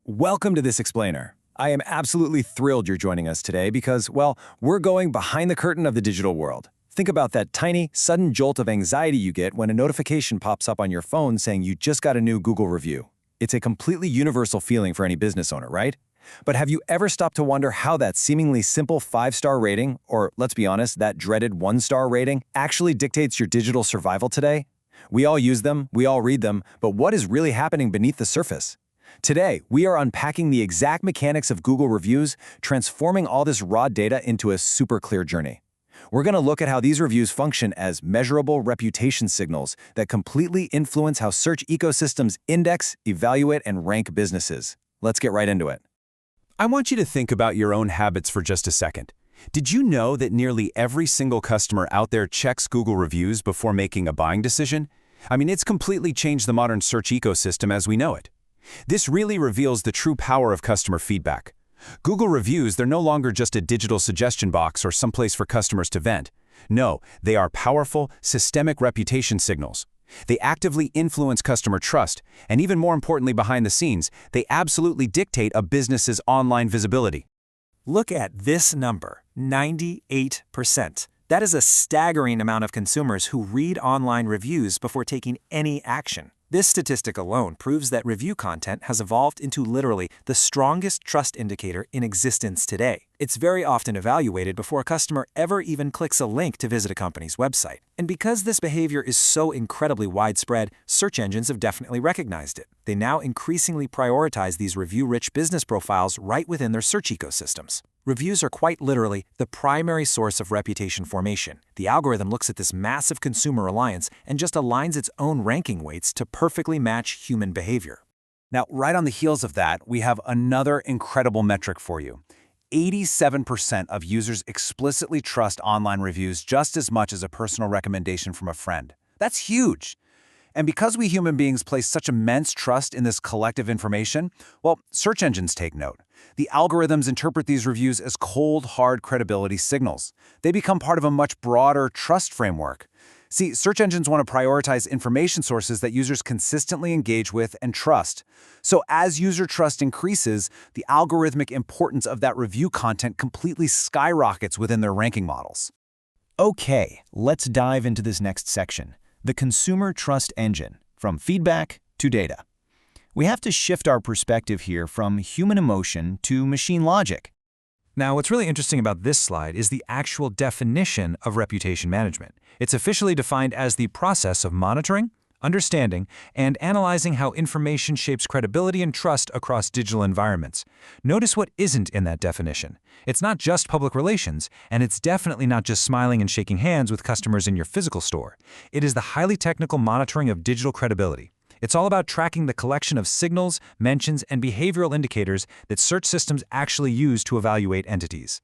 Welcome to This Explainer. I am absolutely thrilled you're joining us today because, well, we're going behind the curtain of the digital world. Think about that tiny, sudden jolt of anxiety you get when a notification pops up on your phone saying you just got a new Google review. It's a completely universal feeling for any business owner, right? But have you ever stopped to wonder how that seemingly simple 5-star rating, or let's be honest, that dreaded 1-star rating, actually dictates your digital survival today? We all use them, we all read them, but what is really happening beneath the surface? Today, we are unpacking the exact mechanics of Google reviews, transforming all this raw data into a super clear journey. We're going to look at how these reviews function as measurable reputation signals that completely influence how search ecosystems index, evaluate, and rank businesses. Let's get right into it. I want you to think about your own habits for just a second. Did you know that nearly every single customer out there checks Google reviews before making a buying decision? It's completely changed the modern search ecosystem as we know it. This really reveals the true power of customer feedback. Google reviews, they're no longer just a digital suggestion box or someplace for customers to vent. No, they are powerful, systemic reputation signals. They actively influence customer trust, and even more importantly behind the scenes, they absolutely dictate a business's online visibility. Look at this number, 98%. That is a staggering amount of consumers who read online reviews before taking any action. This statistic alone proves that review content has evolved into literally the strongest trust indicator in existence today. It's very often evaluated before a customer ever even clicks a link to visit a company's website. And because this behavior is so incredibly widespread, search engines have definitely recognized it. They now increasingly prioritize these review-rich business profiles right within their search ecosystems. Reviews are quite literally the primary source of reputation formation. The algorithm looks at this massive consumer reliance and just aligns its own ranking weights to perfectly match human behavior. Now, right on the heels of that, we have another incredible metric for you. 87% of users explicitly trust online reviews just as much as a personal recommendation from a friend. That's huge. And because we human beings place such immense trust in this collective information, well, search engines take note. The algorithms interpret these reviews as cold, hard credibility signals. They become part of a much broader trust framework. See, search engines want to prioritize information sources that users consistently engage with and trust. So as user trust increases, the algorithmic importance of that review content completely skyrockets within their ranking models. Okay, let's dive into this next section. The consumer trust engine, from feedback to data. We have to shift our perspective here from human emotion to machine logic. Now, what's really interesting about this slide is the actual definition of reputation management. It's officially defined as the process of monitoring, understanding, and analyzing how information shapes credibility and trust across digital environments. Notice what isn't in that definition. It's not just public relations, and it's definitely not just smiling and shaking hands with customers in your physical store. It is the highly technical monitoring of digital credibility. It's all about tracking the collection of signals, mentions, and behavioral indicators that search systems actually use to evaluate entities.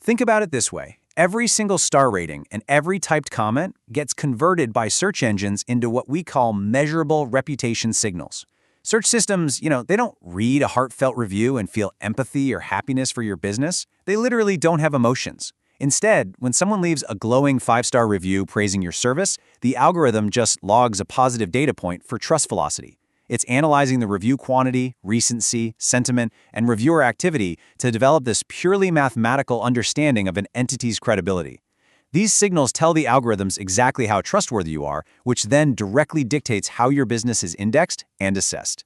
Think about it this way. Every single star rating and every typed comment gets converted by search engines into what we call measurable reputation signals. Search systems, they don't read a heartfelt review and feel empathy or happiness for your business. They literally don't have emotions. Instead, when someone leaves a glowing 5-star review praising your service, the algorithm just logs a positive data point for trust velocity. It's analyzing the review quantity, recency, sentiment, and reviewer activity to develop this purely mathematical understanding of an entity's credibility. These signals tell the algorithms exactly how trustworthy you are, which then directly dictates how your business is indexed and assessed.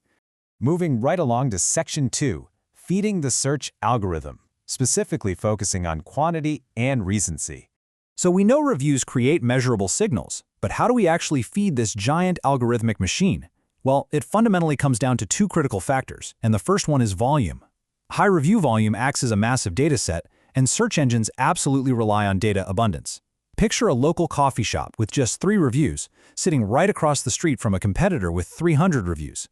Moving right along to Section 2, Feeding the Search Algorithm, specifically focusing on quantity and recency. So we know reviews create measurable signals, but how do we actually feed this giant algorithmic machine? Well, it fundamentally comes down to two critical factors, and the first one is volume. High review volume acts as a massive data set, and search engines absolutely rely on data abundance. Picture a local coffee shop with just 3 reviews, sitting right across the street from a competitor with 300 reviews.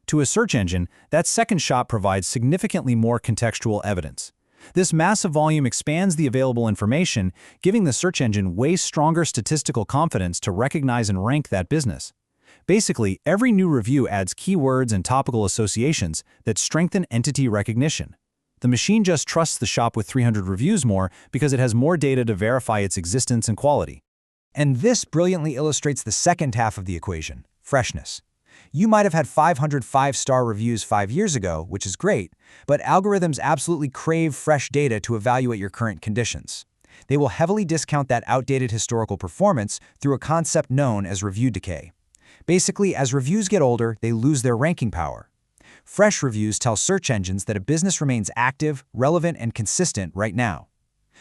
To a search engine, that second shop provides significantly more contextual evidence. This massive volume expands the available information, giving the search engine way stronger statistical confidence to recognize and rank that business. Basically, every new review adds keywords and topical associations that strengthen entity recognition. The machine just trusts the shop with 300 reviews more because it has more data to verify its existence and quality. And this brilliantly illustrates the second half of the equation, freshness. You might have had 500 five-star reviews 5 years ago, which is great, but algorithms absolutely crave fresh data to evaluate your current conditions. They will heavily discount that outdated historical performance through a concept known as review decay. Basically, as reviews get older, they lose their ranking power. Fresh reviews tell search engines that a business remains active, relevant, and consistent right now.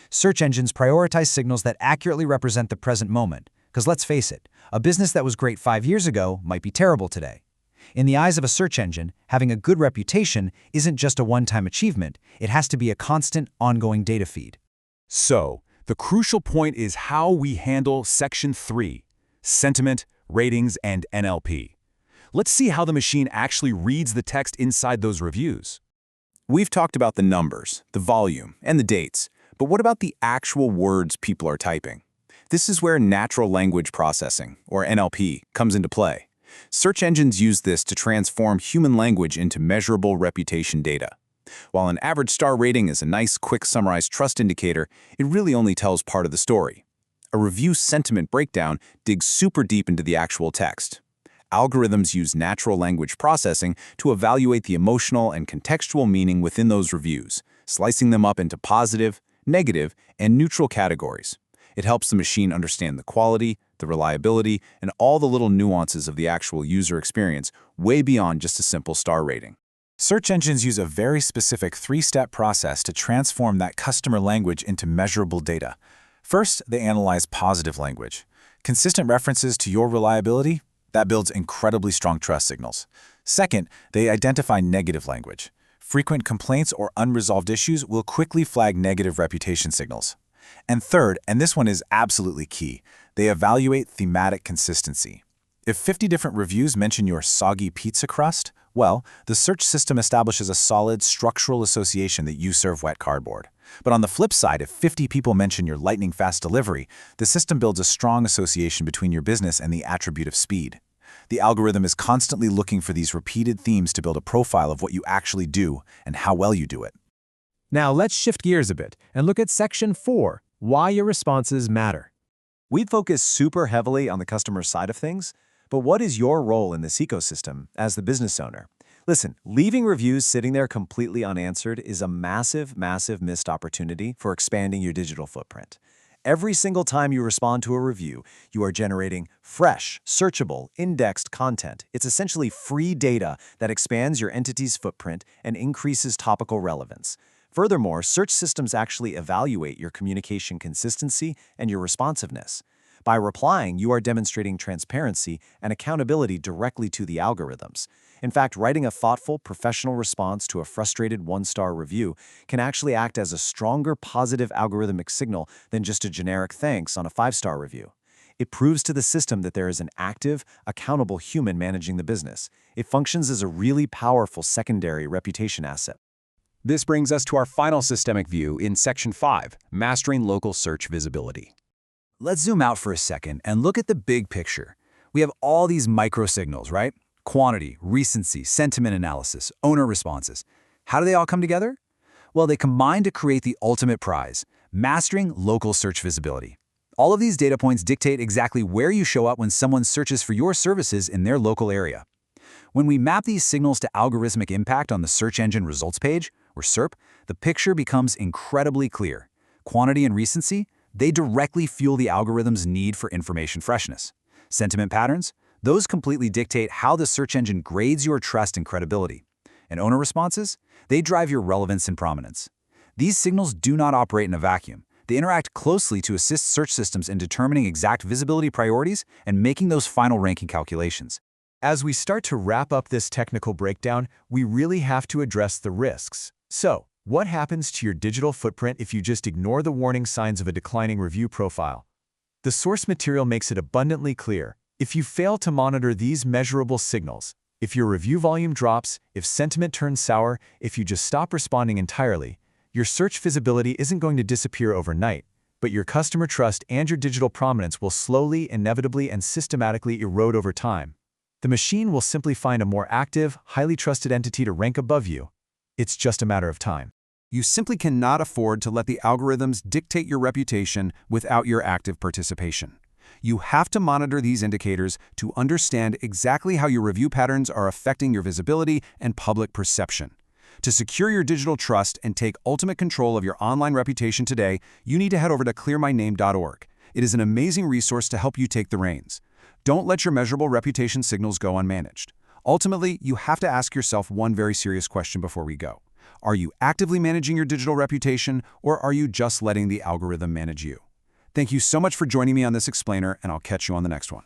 Search engines prioritize signals that accurately represent the present moment, because let's face it, a business that was great 5 years ago might be terrible today. In the eyes of a search engine, having a good reputation isn't just a one-time achievement, it has to be a constant, ongoing data feed. So, the crucial point is how we handle Section 3, Sentiment, Ratings, and NLP. Let's see how the machine actually reads the text inside those reviews. We've talked about the numbers, the volume, and the dates, but what about the actual words people are typing? This is where natural language processing, or NLP, comes into play. Search engines use this to transform human language into measurable reputation data. While an average star rating is a nice, quick summarized trust indicator, it really only tells part of the story. A review sentiment breakdown digs super deep into the actual text. Algorithms use natural language processing to evaluate the emotional and contextual meaning within those reviews, slicing them up into positive, negative, and neutral categories. It helps the machine understand the quality, the reliability, and all the little nuances of the actual user experience way beyond just a simple star rating. Search engines use a very specific 3-step process to transform that customer language into measurable data. First, they analyze positive language. Consistent references to your reliability? That builds incredibly strong trust signals. Second, they identify negative language. Frequent complaints or unresolved issues will quickly flag negative reputation signals. And third, and this one is absolutely key, they evaluate thematic consistency. If 50 different reviews mention your soggy pizza crust, well, the search system establishes a solid structural association that you serve wet cardboard. But on the flip side, if 50 people mention your lightning-fast delivery, the system builds a strong association between your business and the attribute of speed. The algorithm is constantly looking for these repeated themes to build a profile of what you actually do and how well you do it. Now let's shift gears a bit and look at Section 4, Why Your Responses Matter. We'd focus super heavily on the customer side of things, but what is your role in this ecosystem as the business owner? Listen, leaving reviews sitting there completely unanswered is a massive, massive missed opportunity for expanding your digital footprint. Every single time you respond to a review, you are generating fresh, searchable, indexed content. It's essentially free data that expands your entity's footprint and increases topical relevance. Furthermore, search systems actually evaluate your communication consistency and your responsiveness. By replying, you are demonstrating transparency and accountability directly to the algorithms. In fact, writing a thoughtful, professional response to a frustrated one-star review can actually act as a stronger positive algorithmic signal than just a generic thanks on a 5-star review. It proves to the system that there is an active, accountable human managing the business. It functions as a really powerful secondary reputation asset. This brings us to our final systemic view in Section 5, Mastering Local Search Visibility. Let's zoom out for a second and look at the big picture. We have all these micro signals, right? Quantity, recency, sentiment analysis, owner responses. How do they all come together? Well, they combine to create the ultimate prize, mastering local search visibility. All of these data points dictate exactly where you show up when someone searches for your services in their local area. When we map these signals to algorithmic impact on the search engine results page, or SERP, the picture becomes incredibly clear. Quantity and recency, they directly fuel the algorithm's need for information freshness. Sentiment patterns, those completely dictate how the search engine grades your trust and credibility. And owner responses, they drive your relevance and prominence. These signals do not operate in a vacuum. They interact closely to assist search systems in determining exact visibility priorities and making those final ranking calculations. As we start to wrap up this technical breakdown, we really have to address the risks. So, what happens to your digital footprint if you just ignore the warning signs of a declining review profile? The source material makes it abundantly clear. If you fail to monitor these measurable signals, if your review volume drops, if sentiment turns sour, if you just stop responding entirely, your search visibility isn't going to disappear overnight, but your customer trust and your digital prominence will slowly, inevitably, and systematically erode over time. The machine will simply find a more active, highly trusted entity to rank above you. It's just a matter of time. You simply cannot afford to let the algorithms dictate your reputation without your active participation. You have to monitor these indicators to understand exactly how your review patterns are affecting your visibility and public perception. To secure your digital trust and take ultimate control of your online reputation today, you need to head over to clearmyname.org. It is an amazing resource to help you take the reins. Don't let your measurable reputation signals go unmanaged. Ultimately, you have to ask yourself one very serious question before we go. Are you actively managing your digital reputation, or are you just letting the algorithm manage you? Thank you so much for joining me on this explainer, and I'll catch you on the next one.